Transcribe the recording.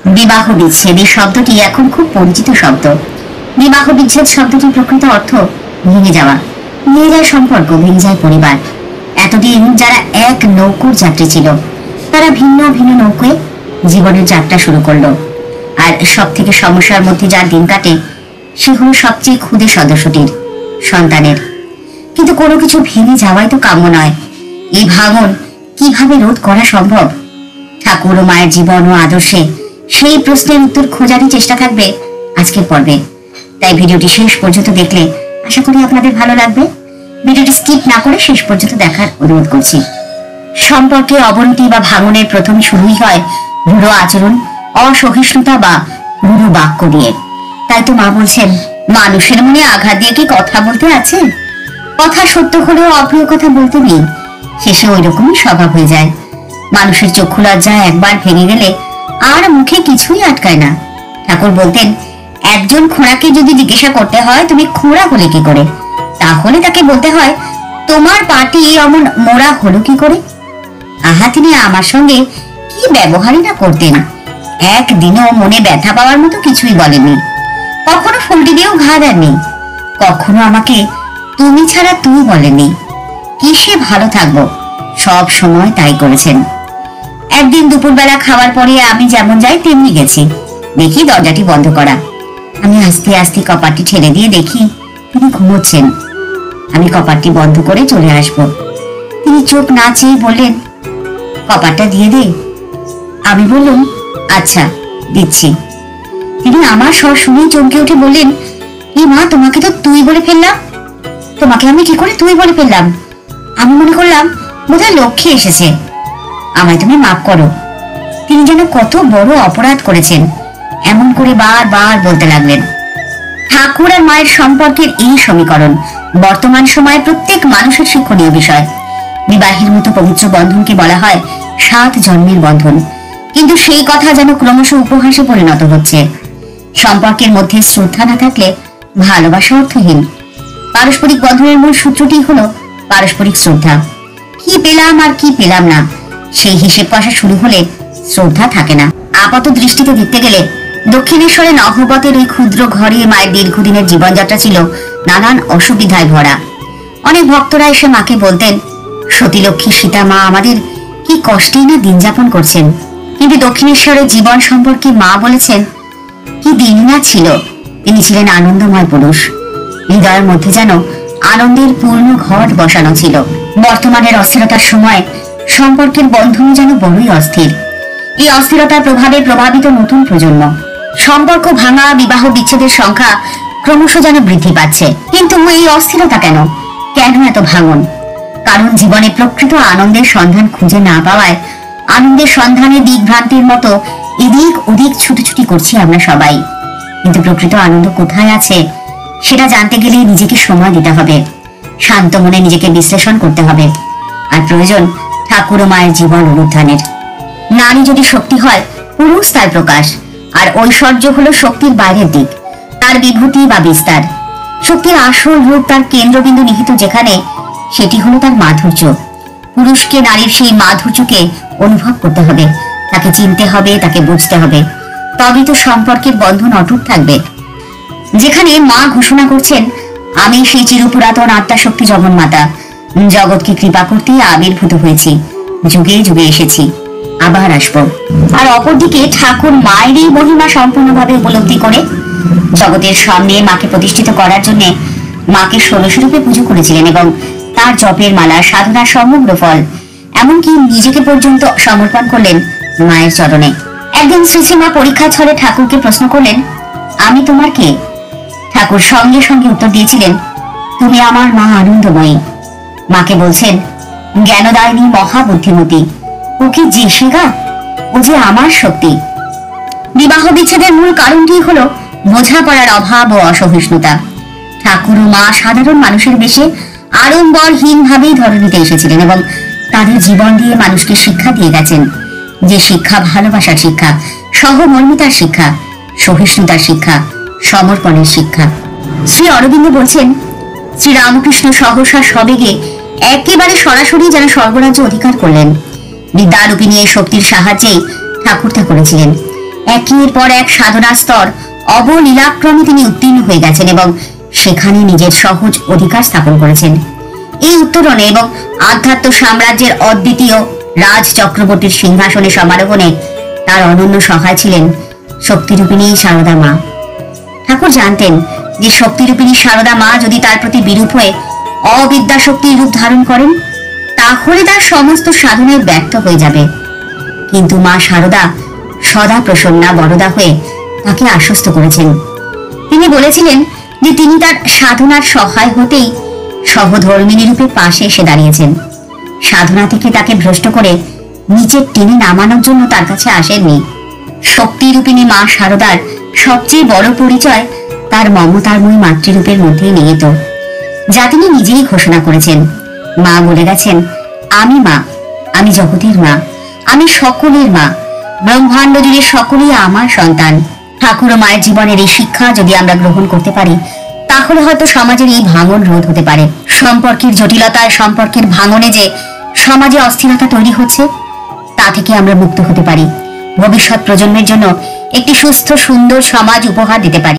বিবাহ বিচ্ছেদ এই শব্দটি এখন খুব পরিচিত শব্দ। বিবাহ বিচ্ছেদ শব্দটির প্রকৃত অর্থ ভেঙে যাওয়া, ভেঙে যায় সম্পর্ক, ভেঙে যায় পরিবার। এতদিন যারা এক নৌকোর যাত্রী ছিল তারা ভিন্ন ভিন্ন নৌকোয় জীবনের যাত্রা শুরু করলো। আর সব থেকে সমস্যার মধ্যে যার দিন কাটে সে হলো সবচেয়ে ক্ষুদে সদস্যটির, সন্তানের। কিন্তু কোনো কিছু ভেঙে যাওয়াই তো কাম্য নয়। এই ভাঙন কিভাবে রোধ করা সম্ভব? ঠাকুর ও মায়ের জীবন ও আদর্শে সেই প্রশ্নের উত্তর খোঁজারই চেষ্টা থাকবে আজকের পর্বে। তাই ভিডিওটি শেষ পর্যন্ত দেখলে আশা করি আপনাদের ভালো লাগবে। ভিডিওটি স্কিপ না করে শেষ পর্যন্ত দেখার অনুরোধ করছি। সম্পর্কে অবনতি বা ভাঙনের প্রথম শুরুই হয় রূঢ় আচরণ, অসহিষ্ণুতা বা রূঢ় বাক্য দিয়ে। তাই তো মা বলছেন, মানুষের মনে আঘাত দিয়ে কি কথা বলতে আছে? কথা সত্য হলেও অপ্রিয় কথা বলতে নেই। শেষে ওই রকমই স্বভাব হয়ে যায়। মানুষের চক্ষু লজ্জা একবার ভেঙে গেলে আর মুখে কিছুই আটকায় না। ঠাকুর বলতেন, একজন খোঁড়াকে যদি জিজ্ঞাসা করতে হয় তুমি খোঁড়া হলে কি করে, তাহলে তাকে বলতে হয় তোমার পাটি অমন মোড়া হলো কি করে। আহা, তিনি আমার সঙ্গে কি ব্যবহারই না করতেন। একদিনও মনে ব্যথা পাওয়ার মতো কিছুই বলেননি। কখনো ফুলটি দিয়েও ঘা দেননি। কখনো আমাকে তুমি ছাড়া তুই বলেননি। কিসে ভালো থাকবো, সব সময় তাই করেছেন। একদিন দুপুরবেলা খাওয়ার পরে আমি যেমন যাই তেমনি গেছি। দেখি দরজাটি বন্ধ করা। আমি আস্তে আস্তে কপাটটি ঠেলে দিয়ে দেখি তিনি ঘুমোচ্ছেন। আমি কপাটটি বন্ধ করে চলে আসব। তিনি চোখ না চেয়ে বললেন, কপাটটা দিয়ে দে। আমি বললাম, আচ্ছা দিচ্ছি। তিনি আমার স্বর শুনেই চমকে উঠে বললেন, এ মা, তোমাকে তো তুই বলে ফেললাম। তোমাকে আমি কি করে তুই বলে ফেললাম? আমি মনে করলাম বোধহয় লক্ষ্যে এসেছে, আমায় তুমি মাফ করো। তিনি যেন কত বড় অপরাধ করেছেন এমন করে বারবার বলতে লাগলেন। ঠাকুর আর মায়ের সম্পর্কের এই সমীকরণ বর্তমান সময়ে প্রত্যেক মানুষের শিক্ষণীয় বিষয়। বিবাহের মতো পবিত্র বন্ধনকে বলা হয় 7 জন্মের বন্ধন, কিন্তু সেই কথা যেন ক্রমশ উপহাসে পরিণত হচ্ছে। সম্পর্কের মধ্যে শ্রদ্ধা না থাকলে ভালোবাসা অর্থহীন। পারস্পরিক বন্ধনের মূল সূত্রটি হলো পারস্পরিক শ্রদ্ধা। কি পেলাম আর কি পেলাম না সেই হিসেব কষা শুরু হলে শ্রদ্ধা থাকে না। আপাত দৃষ্টিতে দেখতে গেলে দক্ষিণেশ্বরে নহবতের ওই ক্ষুদ্র ঘরে মায়ের দীর্ঘদিনের জীবনযাত্রা ছিল নানান অসুবিধায় ভরা। অনেক ভক্তরা এসে মাকে বলতেন, সতীলক্ষ্মী সীতা মা আমাদের কি কষ্টেই না দিন যাপন করছেন। কিন্তু দক্ষিণেশ্বরের জীবন সম্পর্কে মা বলেছেন, কি দিন না ছিল। তিনি ছিলেন আনন্দময় পুরুষ। হৃদয়ের মধ্যে যেন আনন্দের পূর্ণ ঘট বসানো ছিল। বর্তমানের অস্থিরতার সময় সম্পর্কের বন্ধন যেন বড়ই অস্থির। এই অস্থিরতার প্রভাবে প্রভাবিত নতুন প্রজন্ম। সম্পর্ক ভাঙা, বিবাহ বিচ্ছেদের সংখ্যা ক্রমশ যেন বৃদ্ধি পাচ্ছে। কিন্তু এই অস্থিরতা কেন? কেন এত ভাঙন? কারণ জীবনে প্রকৃত আনন্দের সন্ধান খুঁজে না পাওয়ায় আনন্দের সন্ধানে দিকভ্রান্তির মতো এদিক ওদিক ছুটোছুটি করছি আমরা সবাই। কিন্তু প্রকৃত আনন্দ কোথায় আছে সেটা জানতে গেলে নিজেকে সময় দিতে হবে, শান্ত মনে নিজেকে বিশ্লেষণ করতে হবে। আর প্রয়োজন ঠাকুর ও মায়ের জীবন অনুধানের। নারী যদি শক্তি হয়, পুরুষ তার প্রকাশ, আর ঐশ্বর্য হলো শক্তির বাইরের দিক, তার বিভূতি বা বিস্তার। শক্তির আসল রূপ তার কেন্দ্রবিন্দু নিহিত যেখানে, সেটি হলো তার মাধুর্য। পুরুষকে নারীর সেই মাধুর্যকে অনুভব করতে হবে, তাকে চিনতে হবে, তাকে বুঝতে হবে। তবেই তো সম্পর্কের বন্ধন অটুট থাকবে। যেখানে মা ঘোষণা করছেন, আমি সেই চিরপুরাতন আত্মাশক্তি জগন্মাতা, জগৎকে কৃপা করতে আবির্ভূত হয়েছি, যুগে যুগে এসেছি, আবার আসবো। আর অপরদিকে ঠাকুর মায়ের এই মহিমা সম্পূর্ণভাবে উপলব্ধি করে জগতের সামনে মাকে প্রতিষ্ঠিত করার জন্য মাকে ষোড়শ রূপে পুজো করেছিলেন এবং তার জপের মালা, সাধনার সমগ্র ফল, এমনকি নিজেকে পর্যন্ত সমর্পণ করলেন মায়ের চরণে। একদিন শ্রীশ্রীমা পরীক্ষা ছলে ঠাকুরকে প্রশ্ন করলেন, আমি তোমার কে? ঠাকুর সঙ্গে সঙ্গে উত্তর দিয়েছিলেন, তুমি আমার মা আনন্দময়ী। মাকে বলছেন, জ্ঞানদায়িনী মহাবুদ্ধিমতী, ও কি যে সেগা, ও যে আমার শক্তি। বিবাহ বিচ্ছেদের মূল কারণটি হলো বোঝাপড়ার অভাব ও অসহিষ্ণুতা। ঠাকুর ও মা সাধারণ মানুষের বেশে আড়ম্বরহীন ভাবেই ধরণীতে এসেছিলেন এবং তাদের জীবন দিয়ে মানুষকে শিক্ষা দিয়ে গেছেন। যে শিক্ষা ভালোবাসার শিক্ষা, সহমর্মিতার শিক্ষা, সহিষ্ণুতার শিক্ষা, সমর্পণের শিক্ষা। শ্রী অরবিন্দ বলছেন, শ্রী রামকৃষ্ণ সহসা সবেগে একেবারে সরাসরি যেন স্বর্গরাজ্য অধিকার করলেন। বিদ্যারূপিণী এই শক্তির সাহায্যেই ঠাকুর তা করেছিলেন। একের পর এক সাধনার স্তর অবলীলাক্রমে তিনি উত্তীর্ণ হয়ে গেছেন এবং সেখানে নিজের সহজ অধিকার স্থাপন করেছেন। এই উত্তরণে এবং আধ্যাত্ম সাম্রাজ্যের অদ্বিতীয় রাজ চক্রবর্তীর সিংহাসনে সমারোহণে তার অনন্য সহায় ছিলেন শক্তিরূপিণী সারদা মা। ঠাকুর জানতেন যে শক্তিরূপিণী সারদা মা যদি তার প্রতি বিরূপ হয়ে অবিদ্যা শক্তির রূপ ধারণ করেন তাহলে তার সমস্ত সাধনায় ব্যর্থ হয়ে যাবে। কিন্তু মা সারদা সদা প্রসন্না বরদা হয়ে তাকে আশ্বস্ত করেছেন। তিনি বলেছিলেন যে তিনি তার সাধনার সহায় হতেই সহধর্মিনী রূপে পাশে এসে দাঁড়িয়েছেন। সাধনা থেকে তাকে ভ্রষ্ট করে নিচে টেনে নামানোর জন্য তার কাছে আসেননি। শক্তিরূপিণী মা সারদার সবচেয়ে বড় পরিচয় তার মমতারময়ী মাতৃরূপের মধ্যেই নিহিত, যা তিনি নিজেই ঘোষণা করেছেন। মা বলে গেছেন, আমি মা, আমি জগতের মা, আমি সকলের মা, ব্রহ্মাণ্ড জুড়ে সকলেই আমার সন্তান। ঠাকুর ও মায়ের জীবনের এই শিক্ষা যদি আমরা গ্রহণ করতে পারি তাহলে হয়তো সমাজের এই ভাঙন রোধ হতে পারে। সম্পর্কের জটিলতায় সম্পর্কের ভাঙনে যে সমাজে অস্থিরতা তৈরি হচ্ছে তা থেকে আমরা মুক্ত হতে পারি, ভবিষ্যৎ প্রজন্মের জন্য একটি সুস্থ সুন্দর সমাজ উপহার দিতে পারি।